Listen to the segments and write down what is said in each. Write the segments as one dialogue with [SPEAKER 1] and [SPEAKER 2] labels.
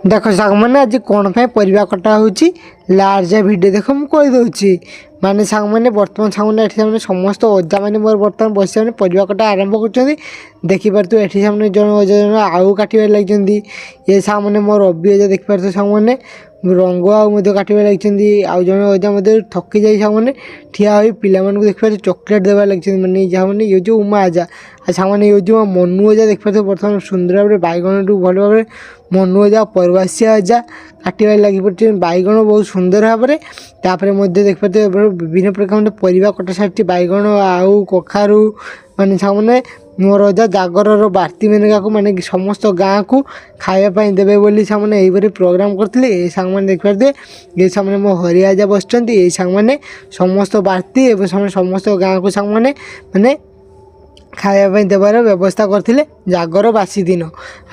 [SPEAKER 1] देख साग मैंने आज कौन परिवा कटा हो लार्ज भिडियो देख मुझे कहीदे माने साग मैंने बर्तमान साग मैंने समस्त अजा मैंने मोर बर्तमान बस परिवा कटा आरंभ कर देखिपु ये सामने जन जन आउ काटे लगी ये साग मैंने मोर रवि अजा देखिपे साग मैंने रंग आउ काटे लगी आउ जन अजा थकी जाए साग मैंने ठिया हो पिला देखिए चॉकलेट देवा लगी मैंने जहाँ मैंने ये जो उमा अजा सामान ये जो मनु अजा देखिए बर्तमान सुंदर भाव में बैगण भल भाव में मनु अजा परवासिया अजा काटे लगी पड़े बैगण बहुत सुंदर भाव में तापर देखिए विभिन्न प्रकार परिवा कटा सारी बैगण आउ कखारू माने सामने मोर अजा जागर बार्ती मेनका को माने समस्त गाँ को खावाई देवे बोली सामने यहीपरी प्रोग्राम करते ये सांग मैंने देखिए ये सामने मो हरिया अजा बस ये सांग मैंने समस्त बार्ती समस्त गाँ को सांग मैंने माने खावाई देवार व्यवस्था करते जागर बासी दिन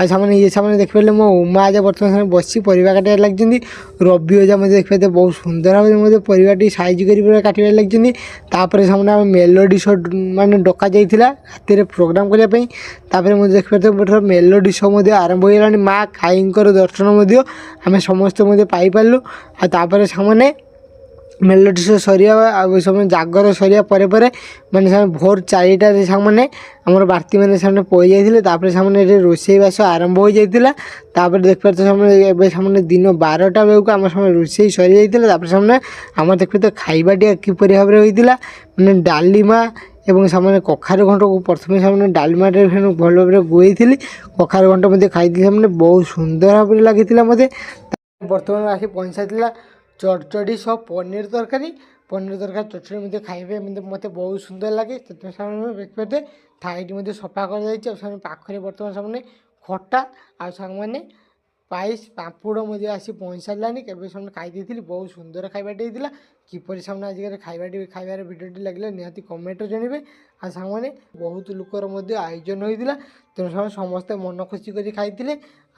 [SPEAKER 1] आने ये सामने देखिए मो उमा आज बर्तमान बसी परिवा काटे लगी रवि अजा मुझे देखिए बहुत सुंदर भाव में परिवाटी साइज कर काटे लगी सामने मेलोडी शो माने डका जाइला राति प्रोग्राम करने मुझे देखिए मेलोडी शो आरंभ हो गलानी माँ काई दर्शन आम समस्त पाइपारू आपर सामने मेलोडी शो सरिया समय जागर सरिया माने भोर 4टार सामने आमर बार्ती मैंने सामने पई जाते सामने रोसईवास आरंभ हो जाता देखिए सामने सामने दिन 12टा बेलू आम सामने रोसई सरी जाता सामने आम देखिए खाइबाटी किपर भाव में होता मैंने डालीमा एवं सामने कखारू घंट को प्रथम सामने डालमा भल भाव में गोई थी कखारू घंट मुझे खाई सामने बहुत सुंदर भाव में लगी मत बर्तमान आसी पहुँचा चढ़चड़ी सह पनीर तरकारी चटनी मुझे खाइबे मत बहुत सुंदर लगे देखिए थाईटी सफा कर पाखे बर्तमान सामने खटा आ मैंने पाइस पापड़ मुझे आसी पहुँच सारानी के सामने खाई बहुत सुंदर खाइबाटे होता किपर सामने आज खाइबार भिडियोटी लगे निहाती कमेंट जानवे आ सामने बहुत लुकर आयोजन होता तेणु समस्ते मन खुशी कर खाई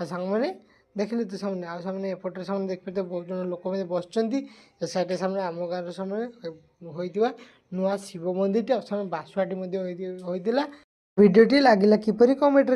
[SPEAKER 1] सामने देखिले तो सामने आ सामने एपटे सामने देखिए बहुत जन लोक बस साइड सामने आम गाँव सामने होता नुआ शिव मंदिर सामने बासुआटी होता भिडियोटी लगे किपर कमेंट